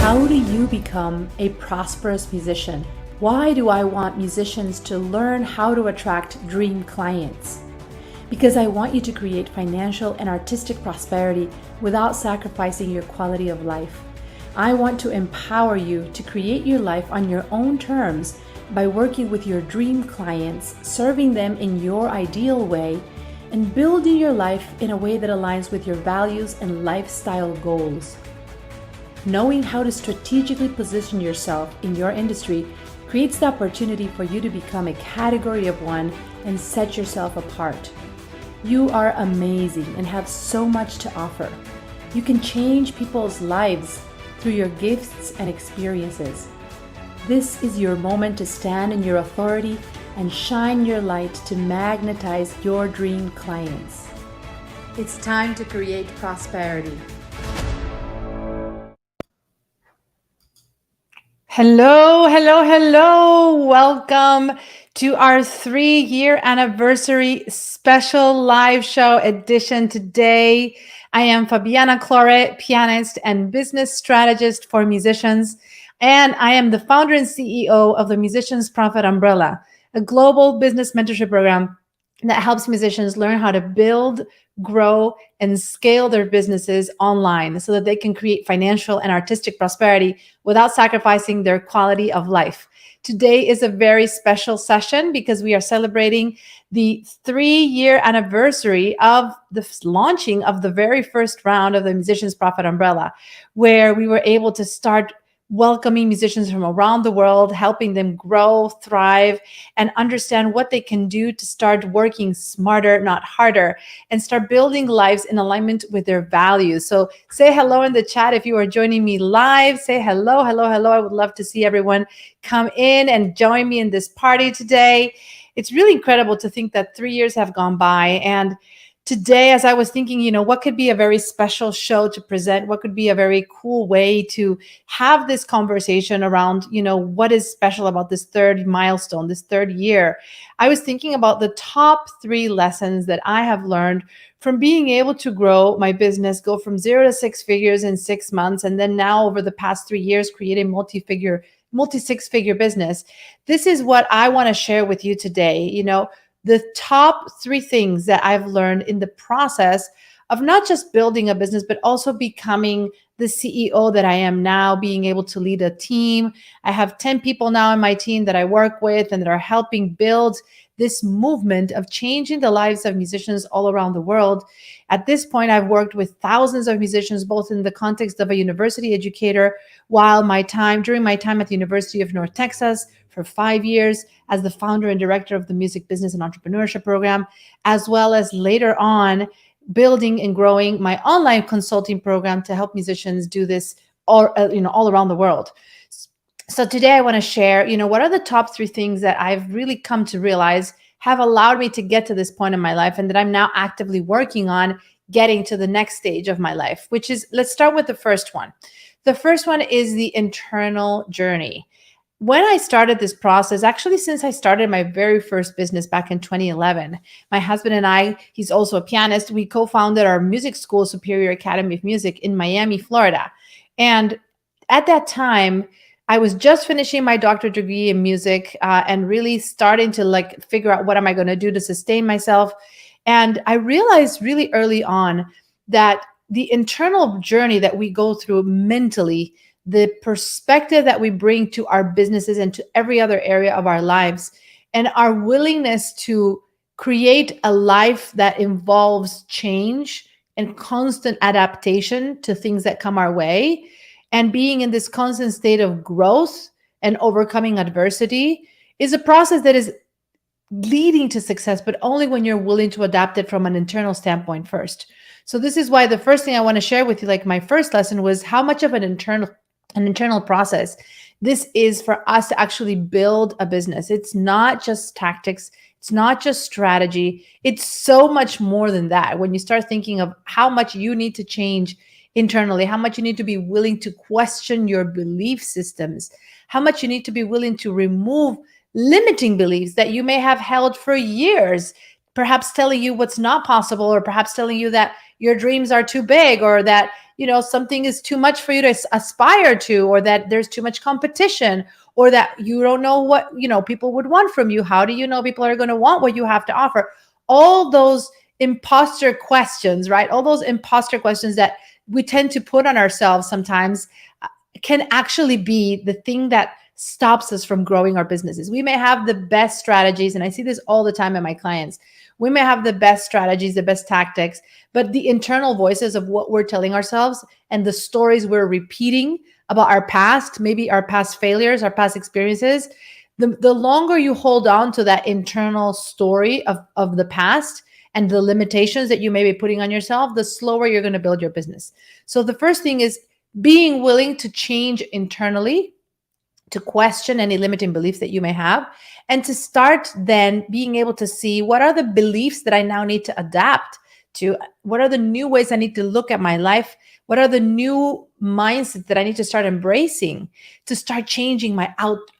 How do you become a prosperous musician? Why do I want musicians to learn how to attract dream clients? Because I want you to create financial and artistic prosperity without sacrificing your quality of life. I want to empower you to create your life on your own terms by working with your dream clients, serving them in your ideal way, and building your life in a way that aligns with your values and lifestyle goals. Knowing how to strategically position yourself in your industry creates the opportunity for you to become a category of one and set yourself apart. You are amazing and have so much to offer. You can change people's lives through your gifts and experiences. This is your moment to stand in your authority and shine your light to magnetize your dream clients. It's time to create prosperity. Hello. Welcome to our 3-year anniversary special live show edition today. I am Fabiana Claure, pianist and business strategist for musicians, and I am the founder and CEO of the Musicians Profit Umbrella, a global business mentorship program that helps musicians learn how to build, grow, and scale their businesses online so that they can create financial and artistic prosperity without sacrificing their quality of life. Today is a very special session because we are celebrating the 3-year anniversary of the launching of the very first round of the Musicians Profit Umbrella, where we were able to start welcoming musicians from around the world, helping them grow, thrive, and understand what they can do to start working smarter, not harder, and start building lives in alignment with their values. So say hello in the chat if you are joining me live. Say hello. I would love to see everyone come in and join me in this party today. It's really incredible to think that 3 years have gone by. And today, as I was thinking, what could be a very special show to present? What could be a very cool way to have this conversation around, what is special about this third milestone, this 3rd year? I was thinking about the top 3 lessons that I have learned from being able to grow my business, go from 0 to 6 figures in 6 months, and then now over the past 3 years, create a multi-6-figure business. This is what I want to share with you today. The top 3 things that I've learned in the process of not just building a business, but also becoming the CEO that I am now, being able to lead a team. I have 10 people now in my team that I work with and that are helping build this movement of changing the lives of musicians all around the world. At this point, I've worked with thousands of musicians, both in the context of a university educator, during my time at the University of North Texas for 5 years as the founder and director of the Music Business and Entrepreneurship Program, as well as later on building and growing my online consulting program to help musicians do this all around the world. So today I want to share, what are the top 3 things that I've really come to realize have allowed me to get to this point in my life and that I'm now actively working on getting to the next stage of my life, which is, let's start with the first one. The first one is the internal journey. When I started this process, actually, since I started my very first business back in 2011, my husband and I, he's also a pianist, we co-founded our music school, Superior Academy of Music in Miami, Florida. And at that time, I was just finishing my doctorate degree in music and really starting to figure out what am I going to do to sustain myself. And I realized really early on that the internal journey that we go through mentally, the perspective that we bring to our businesses and to every other area of our lives, and our willingness to create a life that involves change and constant adaptation to things that come our way, and being in this constant state of growth and overcoming adversity is a process that is leading to success, but only when you're willing to adapt it from an internal standpoint first. So this is why the first thing I want to share with you, my first lesson, was how much of an internal process this is for us to actually build a business. It's not just tactics. It's not just strategy. It's so much more than that. When you start thinking of how much you need to change internally, how much you need to be willing to question your belief systems, how much you need to be willing to remove limiting beliefs that you may have held for years, perhaps telling you what's not possible, or perhaps telling you that your dreams are too big, or that something is too much for you to aspire to, or that there's too much competition, or that you don't know what, people would want from you. How do you know people are going to want what you have to offer? All those imposter questions, right? All those imposter questions that we tend to put on ourselves sometimes can actually be the thing that stops us from growing our businesses. We may have the best strategies, and I see this all the time in my clients. We may have the best strategies, the best tactics, but the internal voices of what we're telling ourselves and the stories we're repeating about our past, maybe our past failures, our past experiences, the longer you hold on to that internal story of the past and the limitations that you may be putting on yourself, the slower you're going to build your business. So the first thing is being willing to change internally, to question any limiting beliefs that you may have, and to start then being able to see what are the beliefs that I now need to adapt to, what are the new ways I need to look at my life, what are the new mindsets that I need to start embracing to start changing my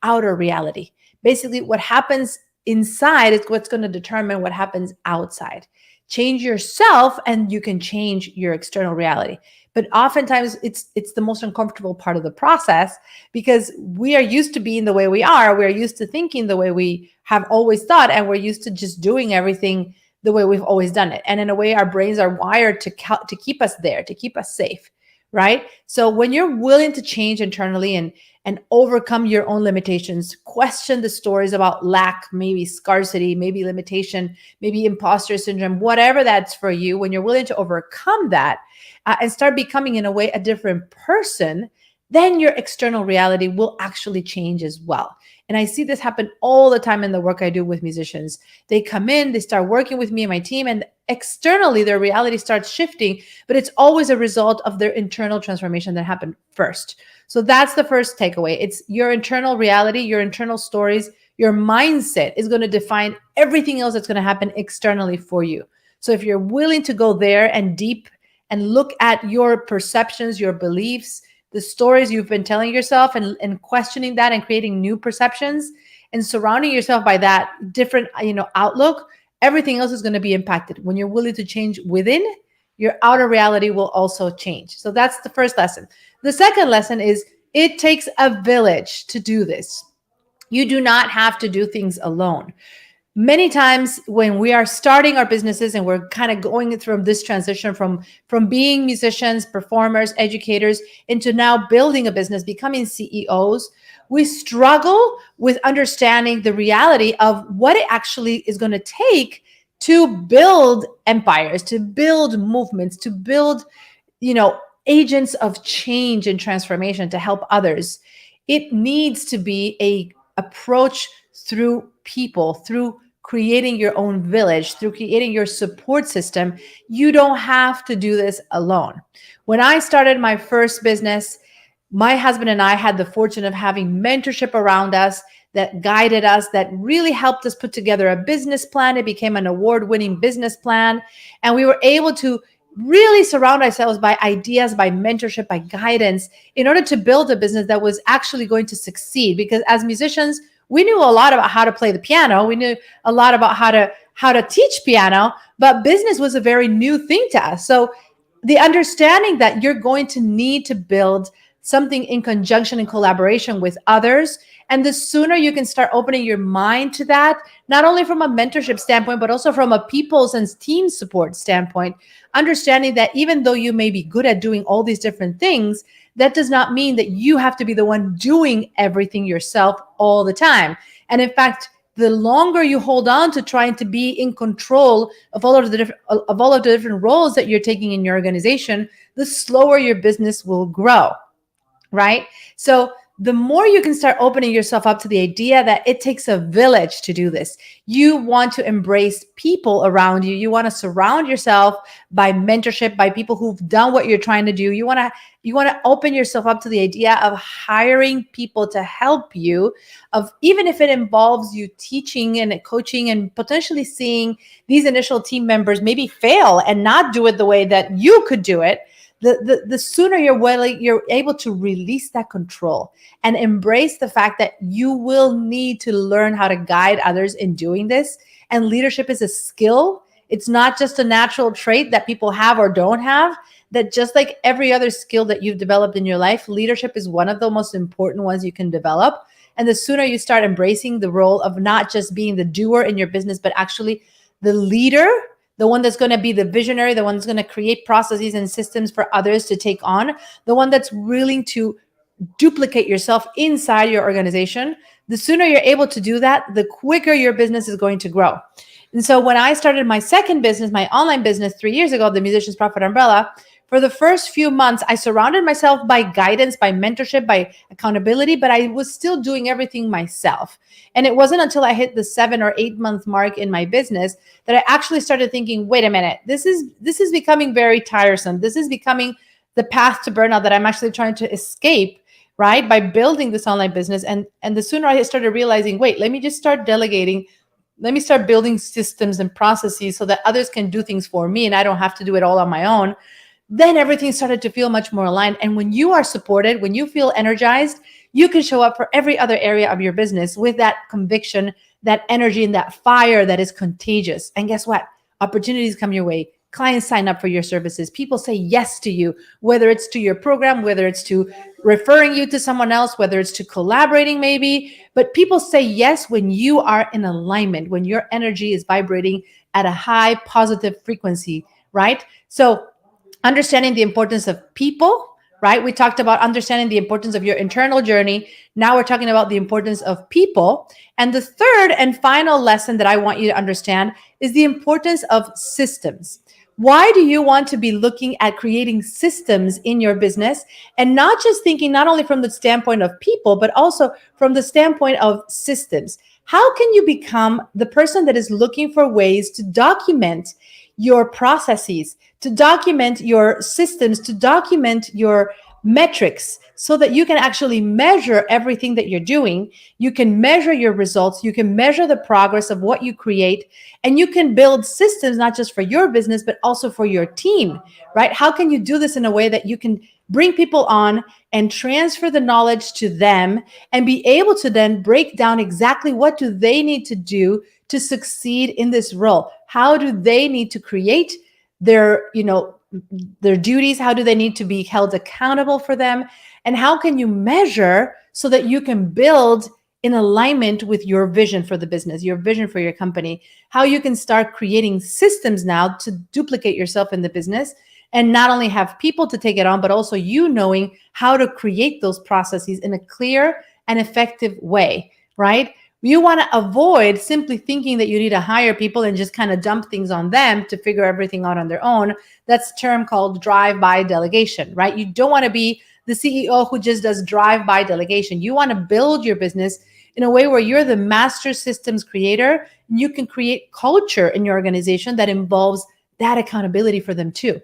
outer reality. Basically, what happens inside is what's going to determine what happens outside. Change yourself and you can change your external reality. But oftentimes it's the most uncomfortable part of the process, because we are used to being the way we are. We're used to thinking the way we have always thought, and we're used to just doing everything the way we've always done it. And in a way, our brains are wired to keep us there, to keep us safe, right? So when you're willing to change internally and overcome your own limitations, question the stories about lack, maybe scarcity, maybe limitation, maybe imposter syndrome, whatever that's for you, when you're willing to overcome that and start becoming, in a way, a different person, then your external reality will actually change as well. And I see this happen all the time in the work I do with musicians. They come in, they start working with me and my team, and externally their reality starts shifting, but it's always a result of their internal transformation that happened first. So that's the first takeaway. It's your internal reality, your internal stories, your mindset is going to define everything else that's going to happen externally for you. So if you're willing to go there and deep and look at your perceptions, your beliefs, the stories you've been telling yourself, and questioning that and creating new perceptions and surrounding yourself by that different, outlook, everything else is going to be impacted. When you're willing to change within, your outer reality will also change. So that's the first lesson. The second lesson is it takes a village to do this. You do not have to do things alone. Many times when we are starting our businesses and we're kind of going through this transition from being musicians, performers, educators, into now building a business, becoming CEOs, we struggle with understanding the reality of what it actually is going to take to build empires, to build movements, to build, agents of change and transformation to help others. It needs to be a approach through people, through creating your own village, through creating your support system. You don't have to do this alone. When I started my first business, my husband and I had the fortune of having mentorship around us that guided us, that really helped us put together a business plan. It became an award-winning business plan. And we were able to really surround ourselves by ideas, by mentorship, by guidance, in order to build a business that was actually going to succeed. Because as musicians, we knew a lot about how to play the piano. We knew a lot about how to teach piano, but business was a very new thing to us. So the understanding that you're going to need to build something in conjunction and collaboration with others, and the sooner you can start opening your mind to that, not only from a mentorship standpoint, but also from a people's and team support standpoint, understanding that even though you may be good at doing all these different things, that does not mean that you have to be the one doing everything yourself all the time. And in fact, the longer you hold on to trying to be in control of all of the different roles that you're taking in your organization, the slower your business will grow, right? So the more you can start opening yourself up to the idea that it takes a village to do this. You want to embrace people around you. You want to surround yourself by mentorship, by people who've done what you're trying to do. You want to open yourself up to the idea of hiring people to help you, of even if it involves you teaching and coaching and potentially seeing these initial team members maybe fail and not do it the way that you could do it. The sooner you're able to release that control and embrace the fact that you will need to learn how to guide others in doing this. And leadership is a skill. It's not just a natural trait that people have or don't have, that just like every other skill that you've developed in your life, leadership is one of the most important ones you can develop. And the sooner you start embracing the role of not just being the doer in your business, but actually the leader, the one that's going to be the visionary, the one that's going to create processes and systems for others to take on, the one that's willing to duplicate yourself inside your organization, the sooner you're able to do that, the quicker your business is going to grow. And so when I started my second business, my online business 3 years ago, the Musician's Profit Umbrella, for the first few months, I surrounded myself by guidance, by mentorship, by accountability, but I was still doing everything myself. And it wasn't until I hit the 7 or 8 month mark in my business that I actually started thinking, wait a minute, this is becoming very tiresome. This is becoming the path to burnout that I'm actually trying to escape, right? By building this online business. And the sooner I started realizing, wait, let me just start delegating. Let me start building systems and processes so that others can do things for me and I don't have to do it all on my own. Then everything started to feel much more aligned. And when you are supported, when you feel energized, you can show up for every other area of your business with that conviction, that energy, and that fire that is contagious. And guess what? Opportunities come your way. Clients sign up for your services. People say yes to you, whether it's to your program, whether it's to referring you to someone else, whether it's to collaborating maybe. But people say yes when you are in alignment, when your energy is vibrating at a high positive frequency, right? So understanding the importance of people, right? We talked about understanding the importance of your internal journey. Now we're talking about the importance of people. And the third and final lesson that I want you to understand is the importance of systems. Why do you want to be looking at creating systems in your business and not just thinking not only from the standpoint of people, but also from the standpoint of systems? How can you become the person that is looking for ways to document your processes, to document your systems, to document your metrics so that you can actually measure everything that you're doing? You can measure your results. You can measure the progress of what you create, and you can build systems not just for your business, but also for your team, right? How can you do this in a way that you can bring people on and transfer the knowledge to them and be able to then break down exactly what do they need to do to succeed in this role? How do they need to create their duties? How do they need to be held accountable for them? And how can you measure so that you can build in alignment with your vision for the business, your vision for your company? How you can start creating systems now to duplicate yourself in the business and not only have people to take it on, but also you knowing how to create those processes in a clear and effective way, right? You want to avoid simply thinking that you need to hire people and just kind of dump things on them to figure everything out on their own. That's a term called drive-by delegation, right? You don't want to be the CEO who just does drive-by delegation. You want to build your business in a way where you're the master systems creator, and you can create culture in your organization that involves that accountability for them too.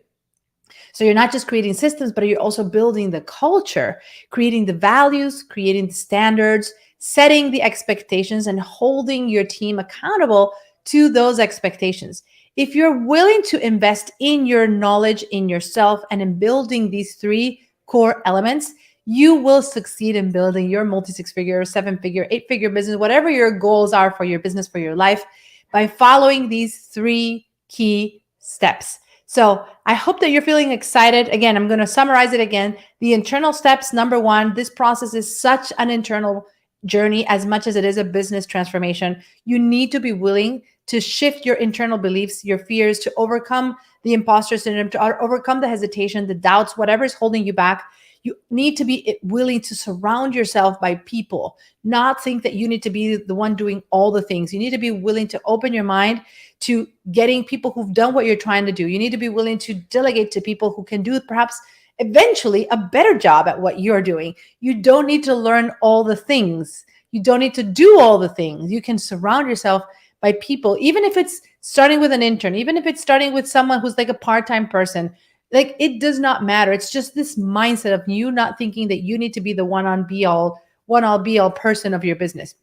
So you're not just creating systems, but you're also building the culture, creating the values, creating the standards, setting the expectations, and holding your team accountable to those expectations. If you're willing to invest in your knowledge, in yourself, and in building these three core elements, you will succeed in building your multi-six-figure, seven-figure, eight-figure business, whatever your goals are for your business, for your life, by following these three key steps. So I hope that you're feeling excited. Again, I'm going to summarize it again. The internal steps, number one, this process is such an internal journey as much as it is a business transformation. You need to be willing to shift your internal beliefs, your fears, to overcome the imposter syndrome, to overcome the hesitation, the doubts, whatever is holding you back. You need to be willing to surround yourself by people, not think that you need to be the one doing all the things. You need to be willing to open your mind to getting people who've done what you're trying to do. You need to be willing to delegate to people who can do perhaps eventually a better job at what you're doing. You don't need to learn all the things. You don't need to do all the things. You can surround yourself by people, even if it's starting with an intern, even if it's starting with someone who's like a part-time person. Like, it does not matter. It's just this mindset of you not thinking that you need to be the one-all be-all person of your business.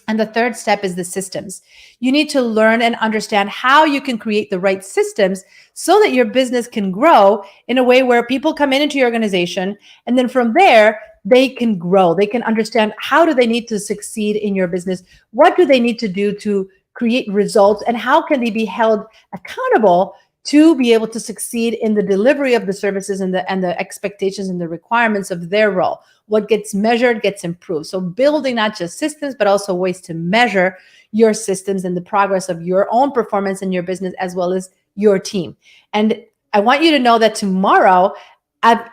And the third step is the systems. You need to learn and understand how you can create the right systems so that your business can grow in a way where people come into your organization, and then from there, they can grow. They can understand how do they need to succeed in your business? What do they need to do to create results, and how can they be held accountable to be able to succeed in the delivery of the services and the expectations and the requirements of their role. What gets measured gets improved. So building not just systems, but also ways to measure your systems and the progress of your own performance in your business, as well as your team. And I want you to know that tomorrow,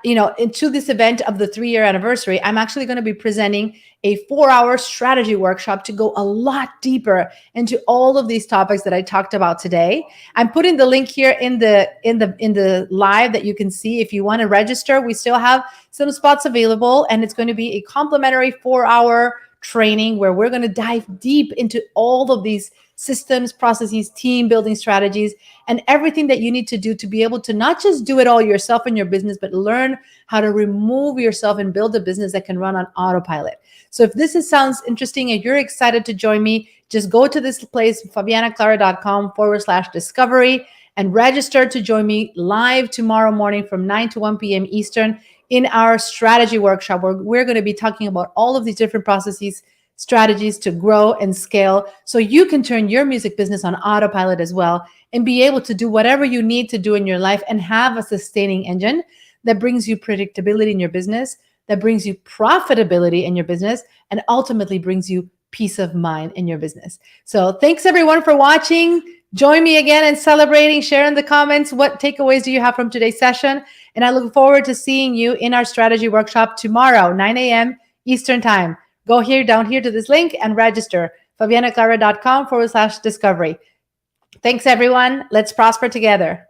into this event of the 3-year anniversary, I'm actually going to be presenting a 4-hour strategy workshop to go a lot deeper into all of these topics that I talked about today. I'm putting the link here in the live that you can see. If you want to register, we still have some spots available, and it's going to be a complimentary 4-hour training where we're going to dive deep into all of these systems, processes, team building strategies, and everything that you need to do to be able to not just do it all yourself in your business, but learn how to remove yourself and build a business that can run on autopilot. So if this sounds interesting and you're excited to join me, just go to this place, fabianaclaure.com/discovery, and register to join me live tomorrow morning from 9 to 1 p.m. Eastern in our strategy workshop, where we're going to be talking about all of these different processes, strategies to grow and scale, so you can turn your music business on autopilot as well and be able to do whatever you need to do in your life and have a sustaining engine that brings you predictability in your business, that brings you profitability in your business, and ultimately brings you peace of mind in your business. So thanks everyone for watching. Join me again and celebrating. Share in the comments what takeaways do you have from today's session. And I look forward to seeing you in our strategy workshop tomorrow, 9 a.m. Eastern time. Go down here to this link and register, fabianaclaure.com/discovery. Thanks, everyone. Let's prosper together.